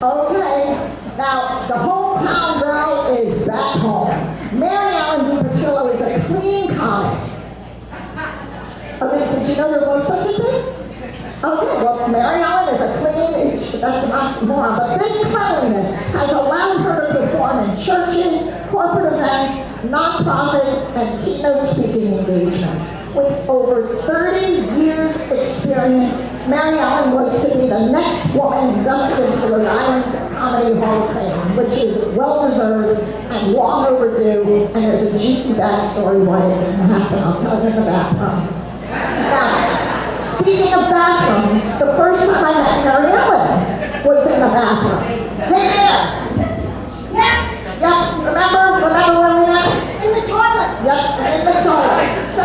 Okay, now the hometown girl is back home. Mary Ellen DePetrillo is a clean comic. Okay, did you know there was such a thing? Okay, well, Mary Ellen is a clean, that's an oxymoron, but this cleanliness has allowed her to perform in churches, corporate events, nonprofits, and keynote speaking engagements. With over 30 years experience, Mary Ellen was to be the next woman inducted to the Rhode Island Comedy Hall of Fame, which is well-deserved and long overdue, and there's a juicy backstory why it didn't happen. I'll tell you in the bathroom. Now, speaking of bathroom, the first time I met Mary Ellen was in the bathroom. Hey there! Yeah, remember when we met? In the toilet! Yep, in the toilet. So,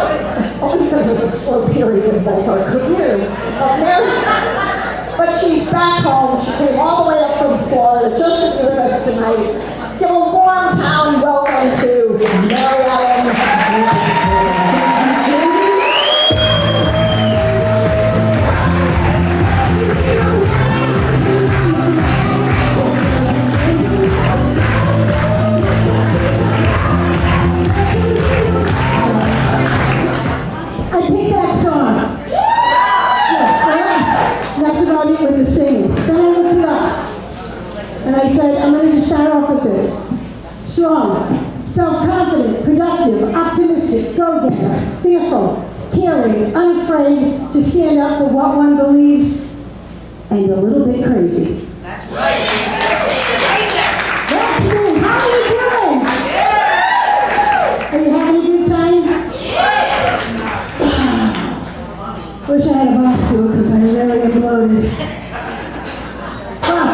only because it's a slow period in both our careers. But she's back home. She came all the way up from Florida just to be with us tonight. Give a warm town welcome to Mary Ellen DePetrillo. With the singing. Then I looked it up. And I said, I'm going to start off with this. Strong, self-confident, productive, optimistic, go-getter, fearful, caring, unafraid to stand up for what one believes, and a little bit crazy. That's right. That's me. How are you doing? Are you having a good time? Wish I had a box suit because I really am bloated.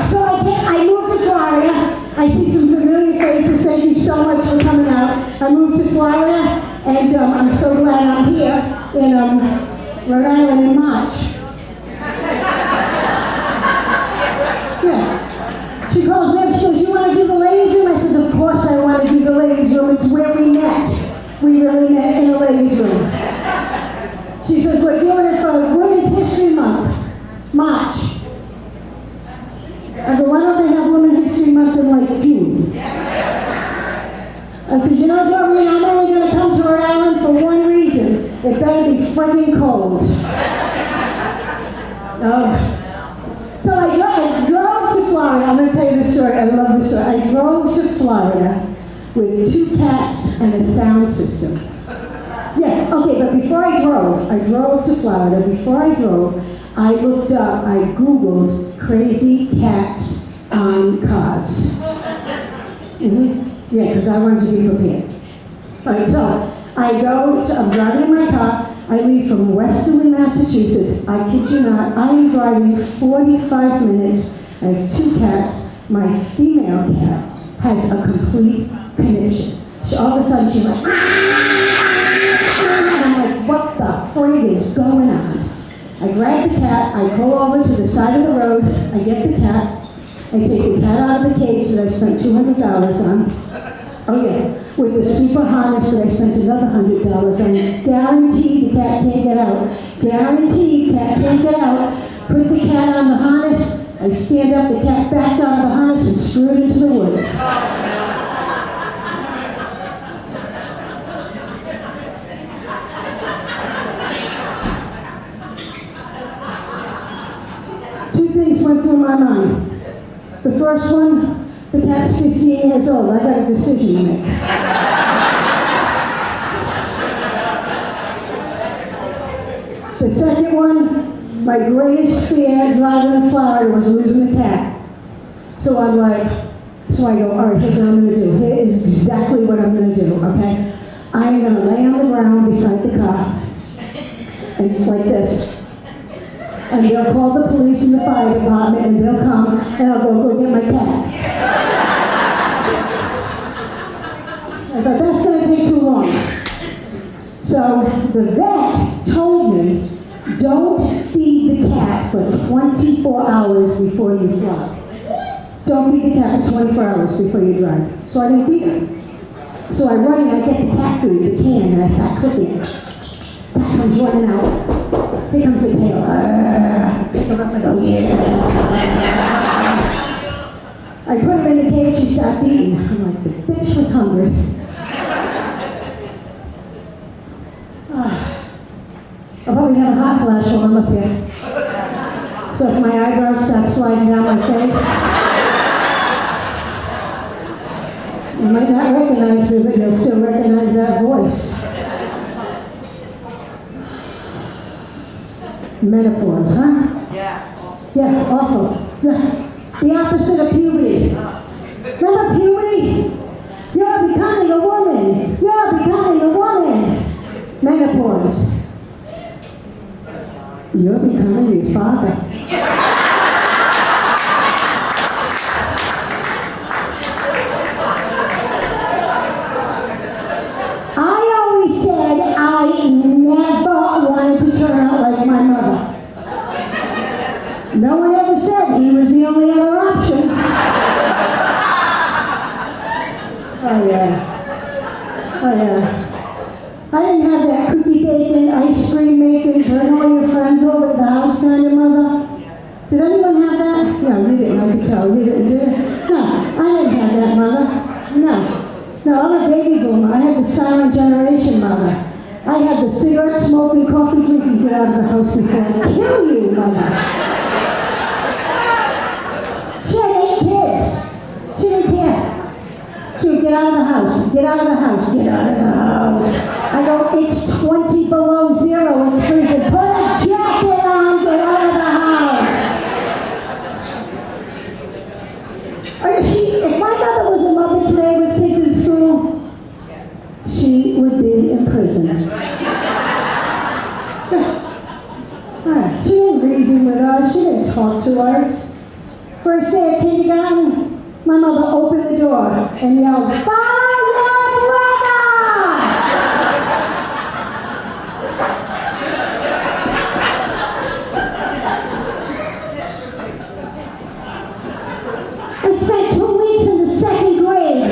So I moved to Florida. I see some familiar faces. Thank you so much for coming out. I moved to Florida, and I'm so glad I'm here in Rhode Island in March. Yeah. She calls me up. She goes, "You want to do the ladies' room?" I says, "Of course I want to do the ladies' room. It's where we met. We really met in the ladies' room." She says, "We're doing it for Women's History Month, March." I go, "Why don't they have Women's History Month in like June?" I said, "You know, Doreen, I'm only going to come to Rhode Island for one reason. It better be freaking cold." So I drove to Florida. I'm going to tell you this story. I love this story. I drove to Florida with 2 cats and a sound system. Yeah, okay, but before I drove to Florida. Before I drove, I looked up, I Googled crazy cats on cars. Yeah, because I wanted to be prepared. All right, so I'm driving in my car. I leave from Westerly, Massachusetts. I kid you not, I am driving 45 minutes. I have 2 cats. My female cat has a complete conniption. All of a sudden, she's like, and I'm like, what the frig is going on? I grab the cat, I pull over to the side of the road, I get the cat, I take the cat out of the cage that I spent $200 on. Oh yeah, with the super harness that I spent another $100 on. Guaranteed the cat can't get out. Guaranteed cat can't get out. Put the cat on the harness, I stand up, the cat backed out of the harness and screwed into the woods. Two things went through my mind. The first one, the cat's 15 years old. I got a decision to make. The second one, my greatest fear driving to Florida was losing the cat. So I go, all right, here's what I'm going to do. Here is exactly what I'm going to do, okay? I am going to lay on the ground beside the car, and just like this. And they'll call the police and the fire department, and they'll come, and I'll go get my cat. I thought, that's going to take too long. So the vet told me, don't feed the cat for 24 hours before you fly. Don't feed the cat for 24 hours before you drive. So I didn't feed her. So I run and I get the cat food, the can, and I start cooking. Cat comes running out. Here comes the tail. Pick her up and go, yeah. I put her in the cage, she starts eating. I'm like, the bitch was hungry. I'll probably have a hot flash while I'm up here. So if my eyebrows start sliding down my face, you might not recognize me, but you'll still recognize that voice. Metaphors, huh? Yeah, awful. The opposite of puberty. Remember puberty? You're becoming a woman. You're becoming a woman. Menopause. You're becoming your father. I always said I never wanted to turn out like my mother. No one ever said he was the only other option. Oh yeah. Oh yeah. I didn't have that cookie baking, ice cream making, turn all your friends over at the house kind of mother. Did anyone have that? No, you didn't. I could tell. You didn't, did it? No, I didn't have that mother. No. No, I'm a baby boomer. I had the silent generation mother. I had the cigarette smoking, coffee drinking, get out of the house before I kill you, mother. She had 8 kids. She didn't care. She would get out of the house, get out of the house, get out of the house. I go, it's 20 below zero, it's freezing. Put a jacket on, get out of the house. If my mother was a mother today with kids in school, she would be in prison. She didn't reason with us, she didn't talk to us. First day of kindergarten, my mother opened the door and yelled, "Follow your brother!" I spent 2 weeks in the 2nd grade.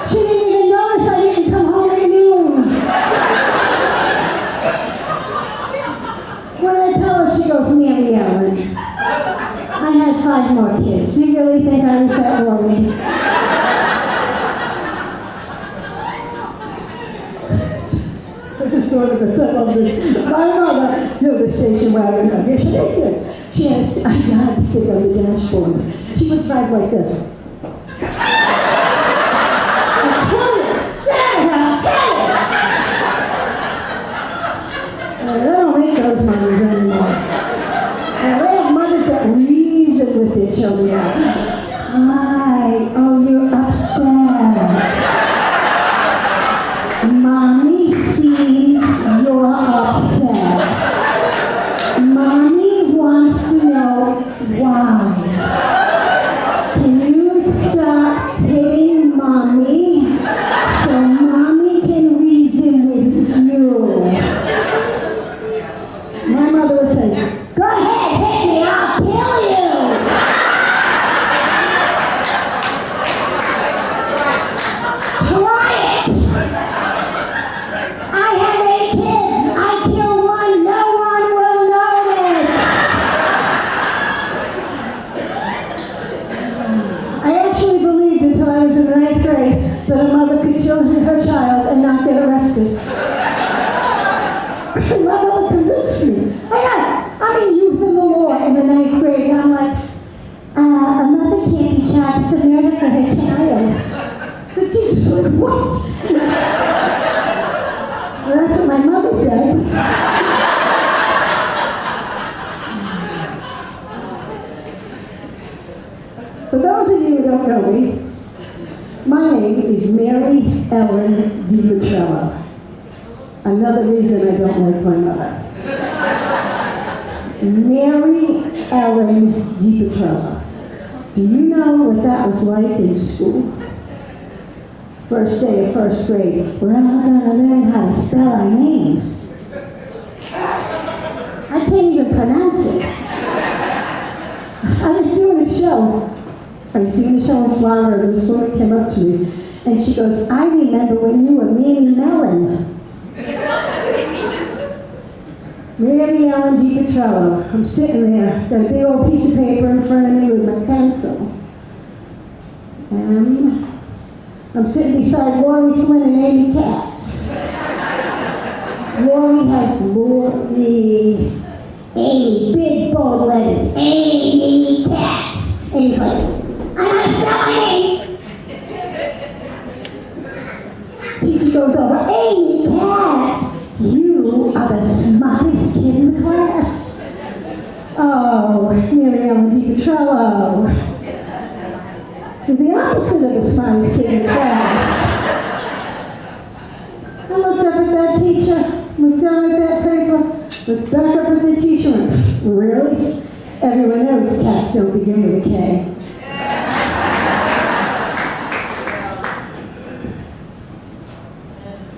She didn't even notice I didn't come home at noon. When I tell her, she goes, "Mary Ellen, I had 5 more kids. Do you really think I was that worried?" I just thought of this. I love this. My mother knew the station wagon. Here she had kids. She had a yard stick on the dashboard. She would drive like this. I don't make those mothers anymore. I have mothers that reason with their children. Hi, oh, you're upset. Mommy sees you're upset. Mommy wants to know why. Can you stop hitting mommy so mommy can reason with you? My mother would say, "Go ahead, hit me, I'll kill you." Try it. I have 8 kids. I kill one, no one will notice. I actually believed until I was in the 9th grade that a mother could kill her child and not get arrested. My mother convinced me. I'm in youth in the law in the 9th grade, and I'm like, a mother can't be charged for murder for her child. The teacher's like, what? Well, that's what my mother said. For those of you who don't know me, my name is Mary Ellen DePetrillo. Another reason I don't like my mother. Mary Ellen DePetrillo. Do you know what that was like in school? First day of 1st grade, we're all gonna learn how to spell our names. I can't even pronounce it. I was doing a show. I was doing a show in Florida, and this woman came up to me, and she goes, "I remember when you were Mary Ellen." Mary Ellen DePetrillo. I'm sitting there, got a big old piece of paper in front of me with my pencil. And I'm sitting beside Lori Flynn and Amy Katz. Lori has Lori, Amy, big bold letters, Amy Katz. And he's like, I'm gonna spell my name. Teacher goes over, Amy Katz, you are the smartest kid in the class. Oh, Mary Ellen DePetrillo. You're the opposite of the smartest kid in the class. I looked up at that teacher, looked down at that paper, looked back up at the teacher, and went, really? Everyone knows cats don't begin with a K.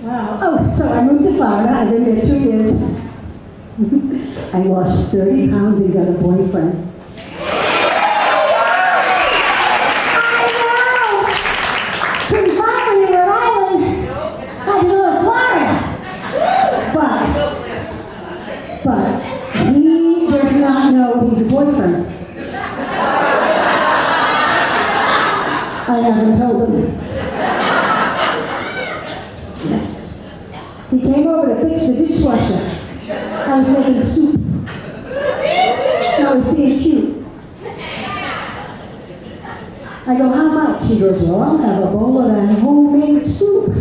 Wow. Oh, so I moved to Florida. I've been there 2 years. I lost 30 pounds and got a boyfriend. But he does not know he's a boyfriend. I haven't told him. Yes. He came over to fix the dishwasher. I was making soup. I was being cute. I go, how much? He goes, well, I'll have a bowl of that homemade soup.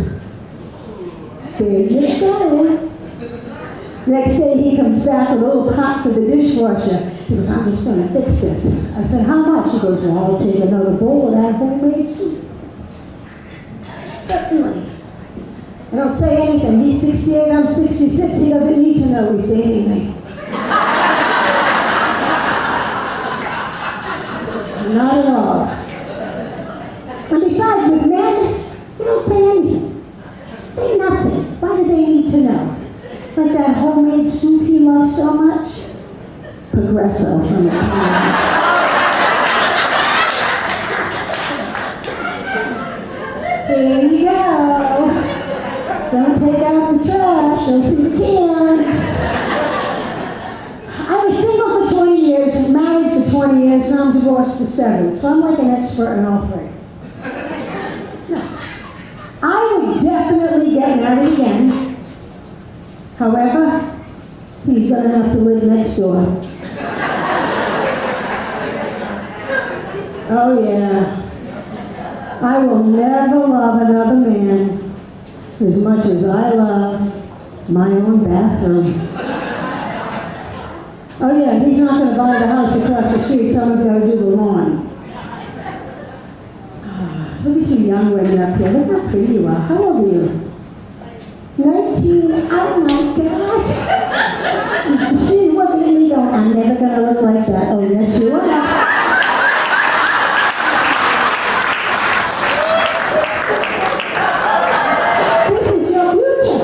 There you go. Next day he comes back with a little pot for the dishwasher. He goes, I'm just going to fix this. I said, how much? He goes, well, I'll take another bowl of that homemade soup. Certainly. I don't say anything. He's 68, I'm 66. He doesn't need to know he's dating me. Not at all. And besides, with men, you don't say anything. Say nothing. Why do they need to know? Like that homemade soup he loves so much? Progresso from the can. There you go. Don't take out the trash. Don't see the cans. I was single for 20 years, married for 20 years, now I'm divorced for 7. So I'm like an expert in all 3. No. I would definitely get married again. However, he's going to have to live next door. Oh yeah. I will never love another man as much as I love my own bathroom. Oh yeah, he's not going to buy the house across the street. Someone's got to do the lawn. Look at you young women up here. Look how pretty you are. How old are you? 19, oh my gosh. She's looking at me going, I'm never going to look like that. Oh, yes, you are. This is your future.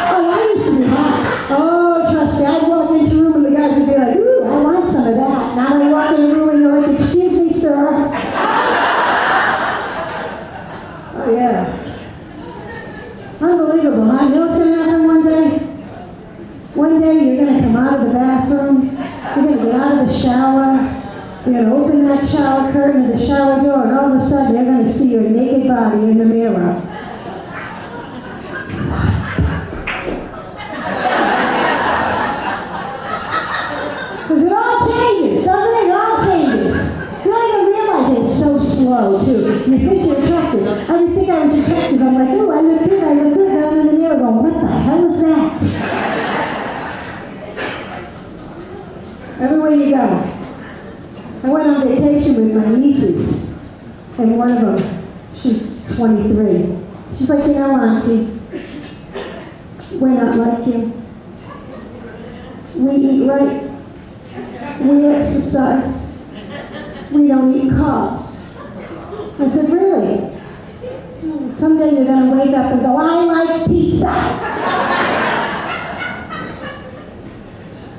Oh, I used to be hot. Oh, trust me, I'd walk into a room and the guys would be like, ooh, I want some of that. Now I walk in a room and you're like, excuse me, sir. Oh, yeah. Unbelievable, huh? You know what's going to happen one day? One day you're going to come out of the bathroom, you're going to get out of the shower, you're going to open that shower curtain of the shower door, and all of a sudden you're going to see your naked body in the mirror. Because it all changes, doesn't it? It all changes. You don't even realize it. It's so slow, too. You think you're attractive. I didn't think I was attractive. I'm like, oh, I look good, I look good. And I'm in the mirror going, what the hell is that? Everywhere you go. I went on vacation with my nieces. And one of them, she's 23. She's like, you know, Auntie, we're not like you. We eat right. We exercise. We don't eat carbs. I said, really? Someday you're going to wake up and go, I like pizza.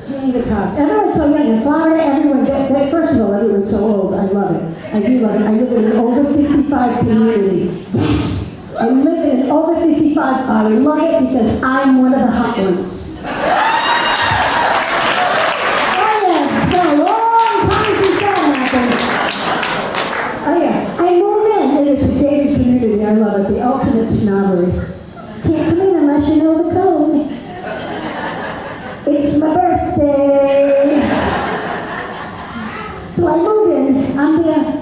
You eat the carbs. Everyone's so young. In Florida, everyone, first of all, everyone's so old. I love it. I do love it. I live in an over 55 community. Yes! I live in an over 55, I love it because I'm one of the hot ones. Oh yeah, it's been a long time since that happened. Oh yeah, I moved in and it's a gated community. I love it, the ultimate snobbery. Can't come in unless you know the code. It's my birthday. So I move in, I'm there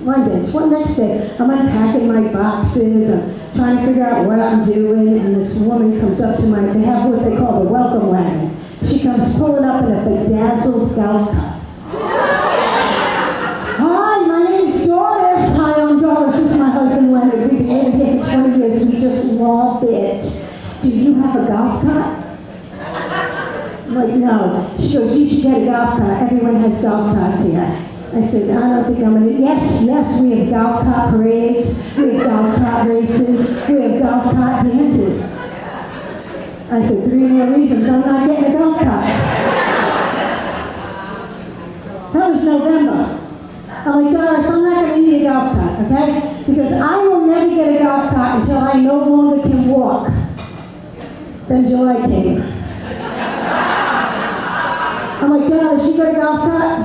one next day, I'm unpacking my boxes, I'm trying to figure out what I'm doing, and this woman comes up to they have what they call the welcome wagon. She comes pulling up in a bedazzled golf cart. Hi, my name's Doris. Hi, I'm Doris. This is my husband Leonard. We've been living here for 20 years. We just love it. Do you have a golf cart? I'm like, no. She goes, you should get a golf cart. Everyone has golf carts here. I said, I don't think I'm going to. Yes, we have golf cart parades. We have golf cart races. We have golf cart dances. I said, 3 more reasons I'm not getting a golf cart. That was November. I'm like, Doris, I'm not going to need a golf cart, okay? Because I will never get a golf cart until I no longer can walk. Then July came. I'm like, Doris, you got a golf cart?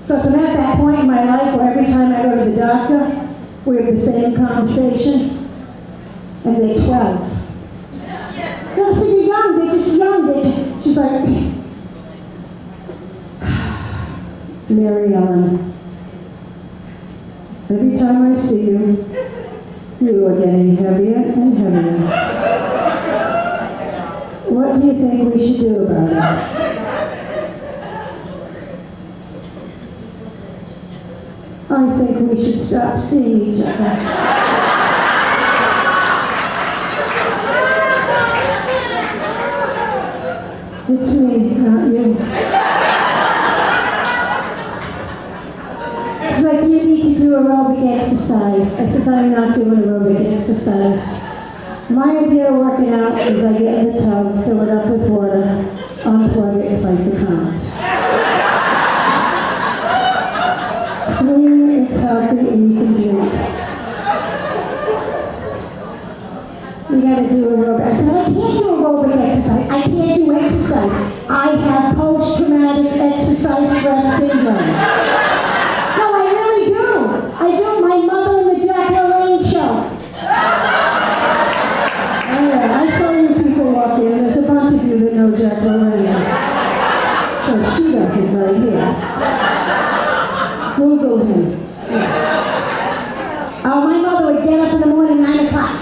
Because I'm at that point in my life where every time I go to the doctor, we have the same conversation, and they're 12. No, I said, they're young, they're just young. She's like, Mary Ellen, every time I see you, you are getting heavier and heavier. What do you think we should do about it? I think we should stop seeing each other. It's me, not you. It's like, you need to do aerobic exercise. I said, I'm not doing aerobic exercise. My idea of working out is I get in the tub, fill it up with water, unplug it, and fight the current. It's clean, it's healthy, and you can drink. You gotta do aerobic. I said, I can't do aerobic exercise. I can't do exercise. I have post-traumatic exercise stress syndrome. No, I really do. I do. My mother in the Jack LaLanne show. Oh yeah, I saw you people walk in. There's a bunch of you that know Jack LaLanne. Oh, she does it right here. Google him. Oh, my mother would get up in the morning, 9 o'clock.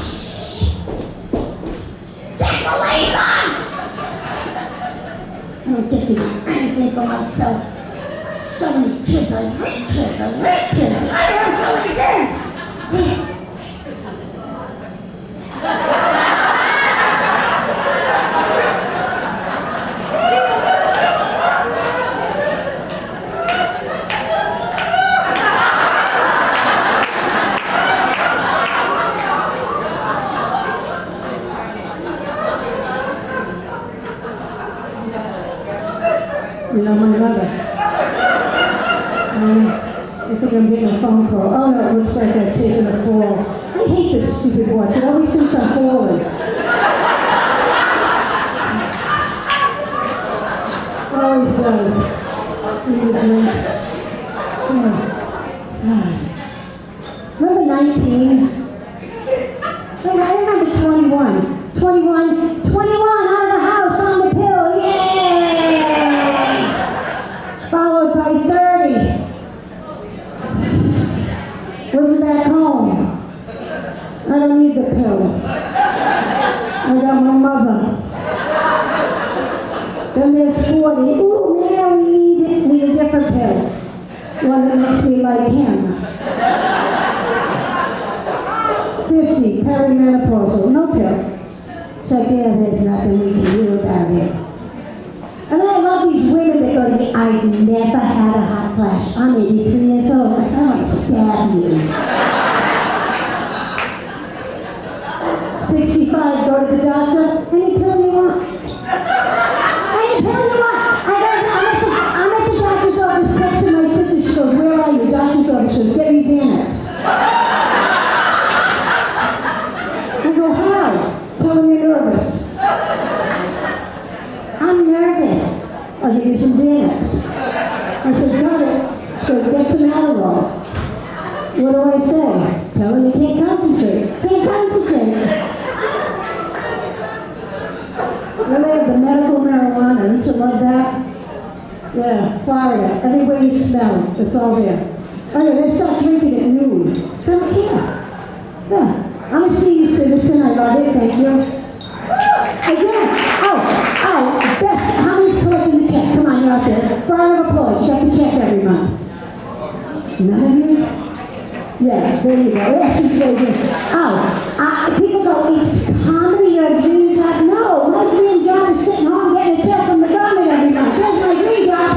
Jack LaLanne's on! I don't get to do anything for myself. So many kids, I hate kids, I have so many kids! You know, my mother. I think I'm getting a phone call. Oh no, it looks like I've taken a fall. I hate this stupid watch. It always thinks I'm falling. It always does. Need a drink. Oh, God. Remember 19? No, I remember 21. 21 out of the house on the pill. Yay! Followed by 30. Living back home. I don't need the pill. I got my mother. Then there's 40. Ooh, Mary, need a different pill. One that makes me like him. 50, perimenopausal, no pill. It's like, yeah, there's nothing we can do about it. And then I love these women that go to me, I've never had a hot flash. I'm 83 years old. I said, I want to stab you. 65, go to the doctor. Any pill you want? Any pill you want? I'm at the doctor's office texting my sister. She goes, where are you? Doctor's office. just smell it. It's all there. Oh yeah, they start drinking at noon. They don't care. Yeah. I'm a senior citizen. I love it. Thank you. Again. Oh, best. How many's collecting the check? Come on, you're out there. Round of applause. Check the check every month. None of you? Yeah, there you go. Yeah, she's raising. People go, is comedy your dream job? No, my dream job is sitting home getting a check from the government every month. That's my dream job.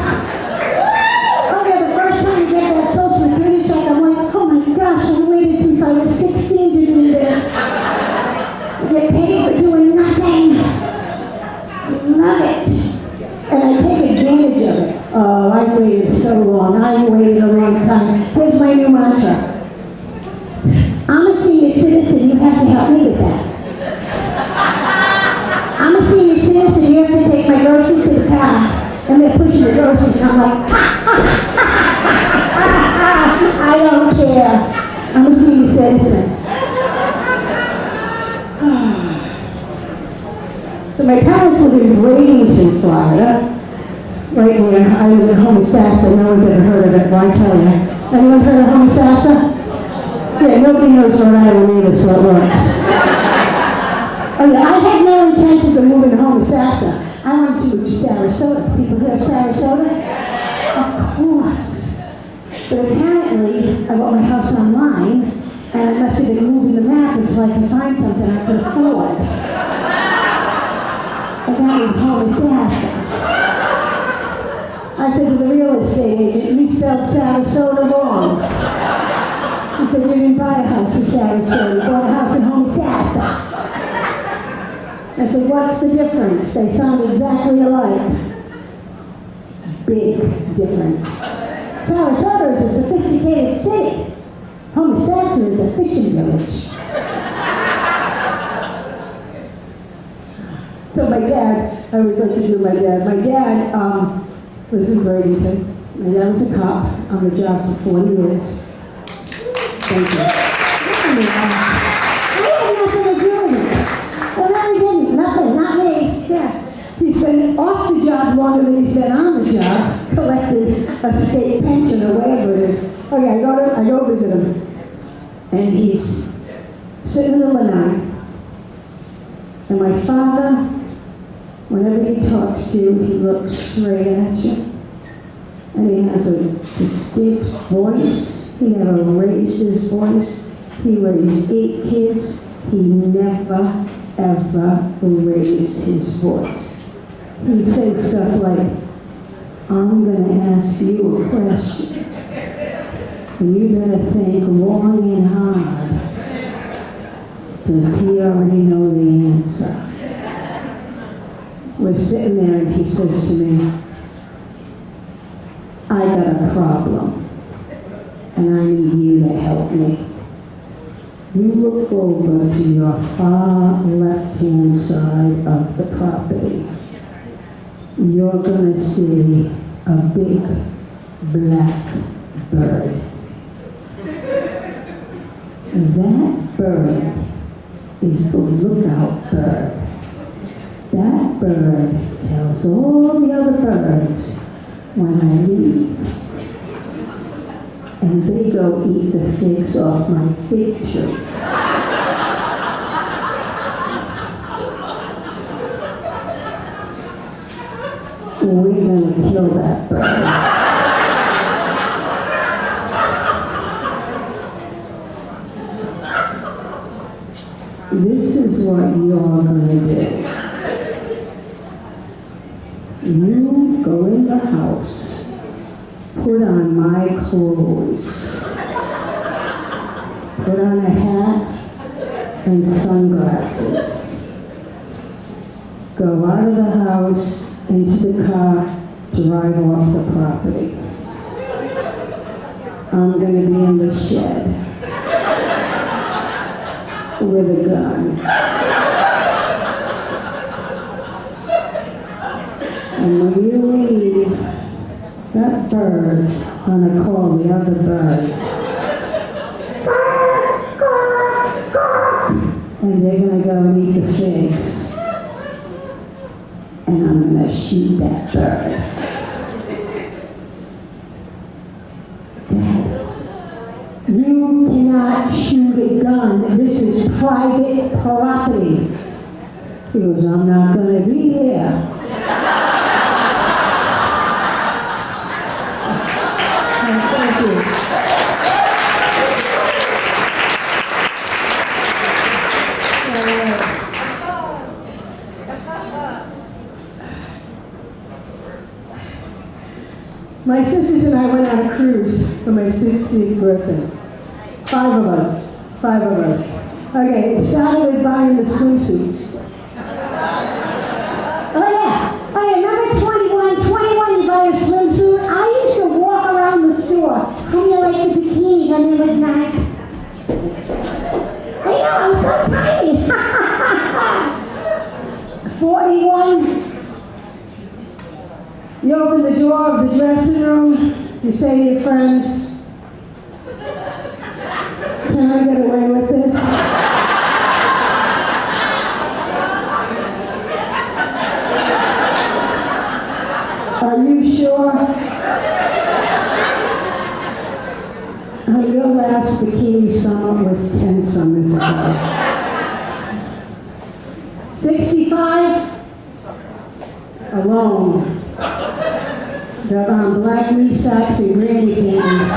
Oh yeah, the first time you get that Social Security check, I'm like, oh my gosh, I've waited since I was 16 to do this. I get paid for doing nothing. I love it. And I take advantage of it. Oh, I've waited so long. I've waited a long time. Here's my new mantra. I'm a senior citizen, you have to help me with that. I'm a senior citizen, you have to take my groceries to the car, and they're pushing the groceries, and I'm like, I don't care. I'm a senior citizen. So my parents live in Bradenton, Florida, right where I live in Homosassa. No one's ever heard of it, but I tell you. Anyone heard of Homosassa? Yeah, nobody knows Rhode Island either, so it works. Oh yeah, I had no intentions of moving to Homosassa. I wanted to move to Sarasota. People hear of Sarasota? Of course. But apparently, I bought my house online, and I must have been moving the map until I could find something I could afford. And that was Homosassa. I said to the real estate agent, you spelled Sarasota wrong. She said, you didn't buy a house in Sarasota, you bought a house in Homosassa. I said, what's the difference? They sound exactly alike. Big difference. Sarasota is a sophisticated city. Homosassa is a fishing village. So my dad, I always like to do my dad. My dad was in Bradenton. My dad was a cop on the job for 40 years. Thank you. I had nothing to do with it. I really didn't. Nothing. Not me. Yeah. He's been off the job longer than he's been on the job, collected a state pension or whatever it is. Okay, I go visit him. And he's sitting in the middle of the night. And my father, whenever he talks to you, he looks straight at you. And he has a distinct voice. He never raised his voice. He raised 8 kids. He never, ever raised his voice. He'd say stuff like, I'm going to ask you a question. And you better think long and hard. Does he already know the answer? We're sitting there and he says to me, I got a problem. And I need you to help me. You look over to your far left-hand side of the property. You're going to see a big black bird. That bird is the lookout bird. That bird tells all the other birds when I leave. And they go eat the figs off my fig tree. We're gonna kill that bird. This is what you're gonna do. You go in the house, put on my clothes, put on a hat and sunglasses, go out of the house into the car, drive off the property. I'm going to be in the shed with a gun. And when you leave, that bird's gonna call the other birds. And they're gonna go and eat the figs. And I'm gonna shoot that bird. not shoot a gun. This is private property. He goes, I'm not gonna be here. Thank you. My sisters and I went on a cruise for my 60th birthday. Five of us. Okay, it started with buying the swimsuits. Oh yeah, remember 21, you buy a swimsuit? I used to walk around the store. How do you like the bikini? And they would not. I know, I'm so tiny. 41. You open the door of the dressing room, you say to your friends, can I get away with this? Are you sure? Your last bikini summer was 10 summers ago. 65, alone. Got on black knee socks and granny panties.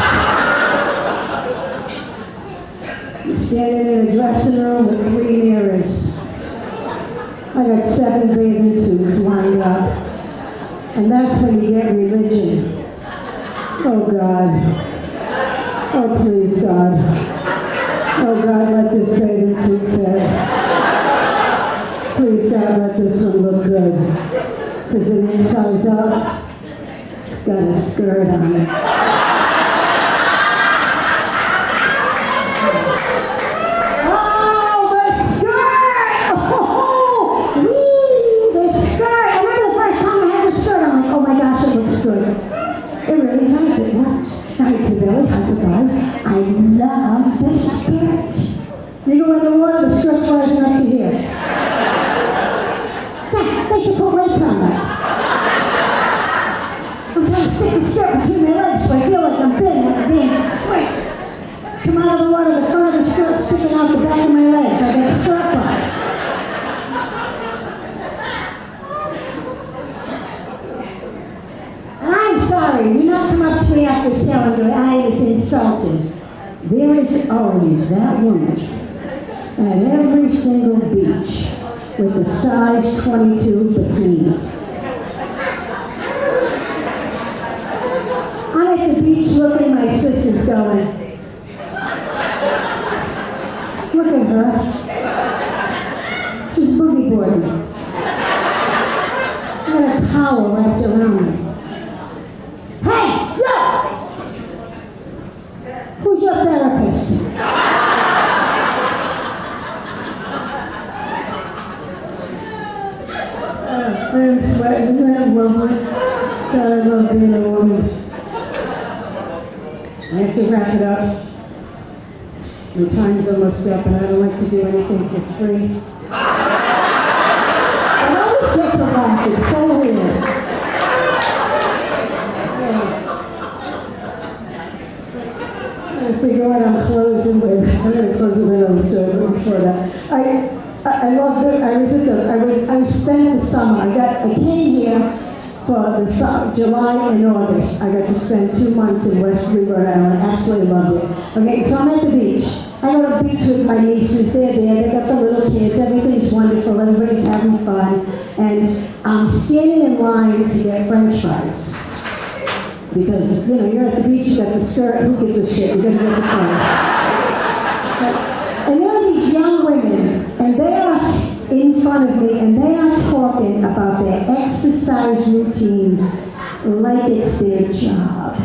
Standing in a dressing room with 3 mirrors. I got 7 bathing suits lined up. And that's when you get religion. Oh God. Oh please God. Oh God, let this bathing suit fit. Please God, let this one look good. Because the next size up, it's got a skirt on it. Oh, the skirt! Oh, wee, the skirt! I remember the first time I had the skirt, I'm like, oh my gosh, it looks good. It really does, it works. Now it's a belly, how's it guys? I love the skirt. You go in the water, the skirt's rising up to here. They should put weights on that. I'm trying to stick the skirt between my legs so I feel like I'm big when I dance. Wait. Come out of the water, the front of the skirt sticking out the back of my legs. I got strap on. And I'm sorry, do not come up to me after the show and go, I was insulted. There is always that woman at every single beach with a size 22 bikini. I'm at the beach looking at my sisters going, look at her. She's boogie boarding. She got a towel wrapped around her. Hey, look! Who's your therapist? I'm sweating. Isn't that lovely? God, I love being a woman. I have to wrap it up. My time's almost up, and I don't like to do anything for free. I always get to laugh. It's so weird. I figure what I'm closing with. I'm going to close the window and start before that. I love it. I spent the summer. I came here for the July and August. I got to spend 2 months in West Lee, Rhode Island. Absolutely loved it. Okay, so I'm at the beach. I go to the beach with my nieces. They're there. They got the little kids. Everything's wonderful. Everybody's having fun. And I'm standing in line to get French fries. Because, you're at the beach, you got the skirt, who gives a shit? You're going to get the fries. And there are these young women, and they are in front of me, and they are talking about their exercise routines like it's their job.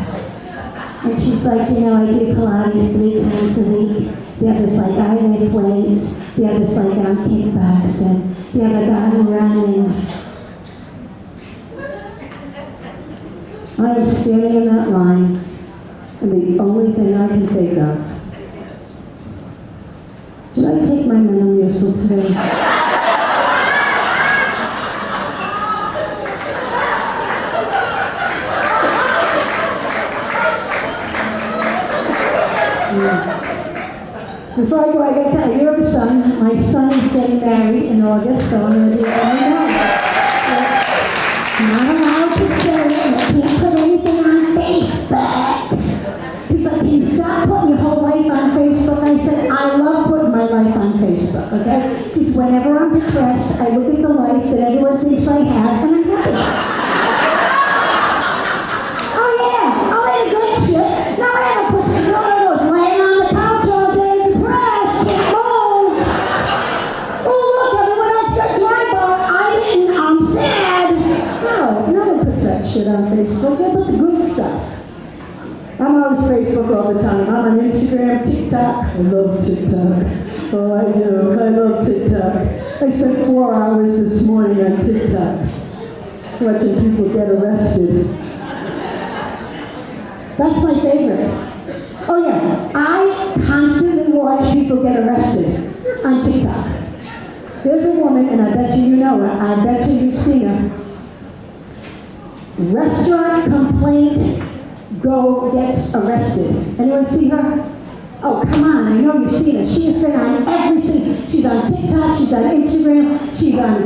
And she's like, I do Pilates 3 times a week. The other's like, I lift weights. The other's like, I'm kickboxing. The other guy, I'm running. I'm standing in that line, and the only thing I can think of, did I take my Menomucil today? Before I go, I got to tell you, you have a son. My son is getting married in August, so I'm going to be letting you know. I'm not allowed to say it, and I can't put anything on Facebook. He's like, can you stop putting your whole life on Facebook? I said, I love putting my life on Facebook, okay? Because whenever I'm depressed, I look at the life that everyone thinks I have, and I'm happy. Oh yeah, all that good shit. No, I ever put those laying on the couch all day depressed, can't move. Oh look, everyone else got dry bar. I didn't, I'm sad. No one puts that shit on Facebook. They put the good stuff. I'm always Facebook all the time. I'm on Instagram, TikTok. I love TikTok. Oh, I do. I love TikTok. I spent 4 hours this morning on TikTok watching people get arrested. That's my favorite. Oh yeah, I constantly watch people get arrested on TikTok. There's a woman, and I bet you know her. I bet you've seen her. Restaurant complaint. Go gets arrested. Anyone see her? Oh, come on, I know you've seen her. She has been on everything. She's on TikTok, she's on Instagram, she's on,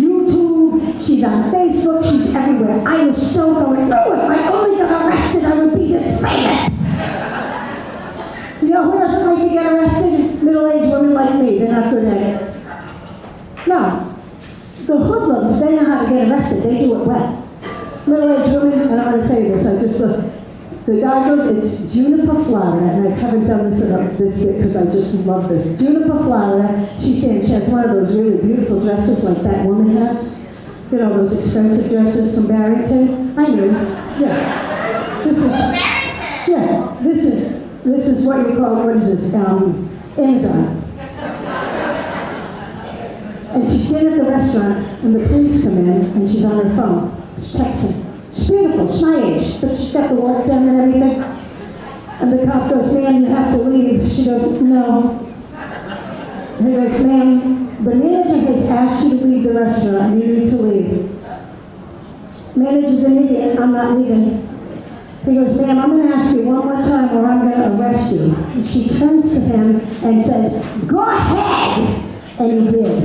YouTube, she's on Facebook, she's everywhere. I was so going, oh, if I only got arrested, I would be this famous. You know who doesn't like to get arrested? Middle-aged women like me. They're not good at it. No. The hoodlums, they know how to get arrested. They do it well. Middle-aged women, and I'm going to say this, I just the guy goes, it's Juniper, Florida, and I haven't done this bit because I just love this. Juniper, Florida, she's saying she has one of those really beautiful dresses like that woman has. You know, those expensive dresses from Barrington. I knew. Yeah. This is what you call, what is this, Amazon. And she's sitting at the restaurant, and the police come in, and she's on her phone. She's texting. She's beautiful, she's my age, but she's got the work done and everything. And the cop goes, ma'am, you have to leave. She goes, no. And he goes, ma'am, the manager has asked you to leave the restaurant, and you need to leave. Manager's an idiot, I'm not leaving. He goes, ma'am, I'm going to ask you one more time or I'm going to arrest you. And she turns to him and says, go ahead! And he did.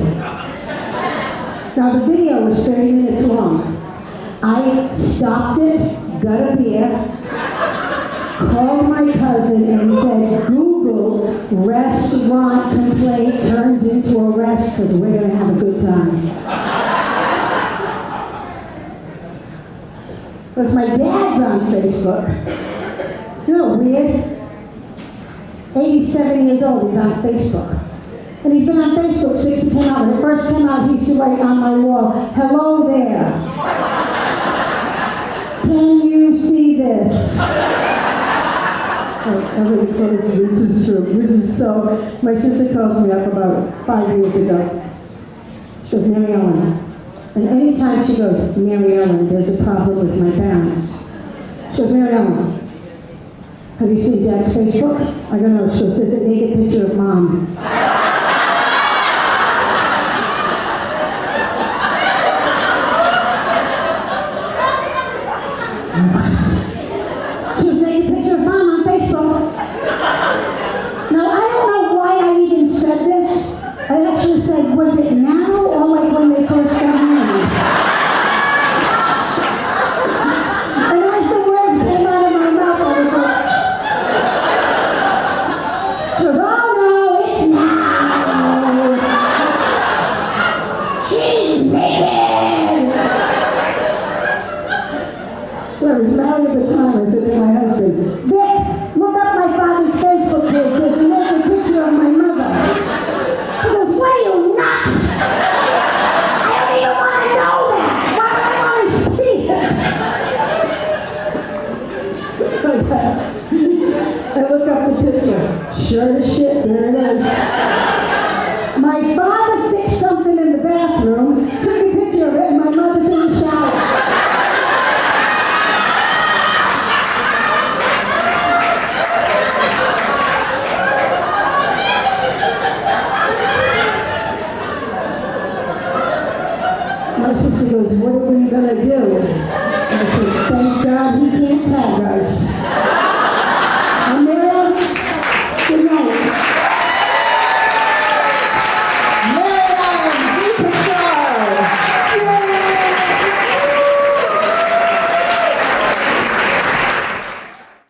Now the video was 30 minutes long. I stopped it, got a beer, called my cousin and said, Google restaurant complaint turns into arrest because we're going to have a good time. Because my dad's on Facebook. You know, weird. 87 years old, he's on Facebook. And he's been on Facebook since he came out. When it first came out, he used to write on my wall, hello there. Can you see this? Everybody closes. This is true. This is so. My sister calls me up about 5 years ago. She goes, Mary Ellen. And anytime she goes, Mary Ellen, there's a problem with my parents. She goes, Mary Ellen, have you seen Dad's Facebook? I go, no. She goes, there's a naked picture of Mom. What? She was taking a picture of Mom on Facebook. Now, I don't know why I even said this. I actually said, was it now or like when they first got married? And as the words came out of my mouth, I was like, she goes, oh no, it's now. She's naked. So I was married at the time. I said to my husband, Vic, look up my father's Facebook page. There's a naked picture of my mother. He goes, what are you, nuts? I don't even want to know that. Why would I want to see it? I look up the picture. Sure as shit, there it is. My father fixed something in the bathroom, took a picture of it, and my mother's in the shower. My sister goes, what are we going to do? And I said, thank God he can't tag us.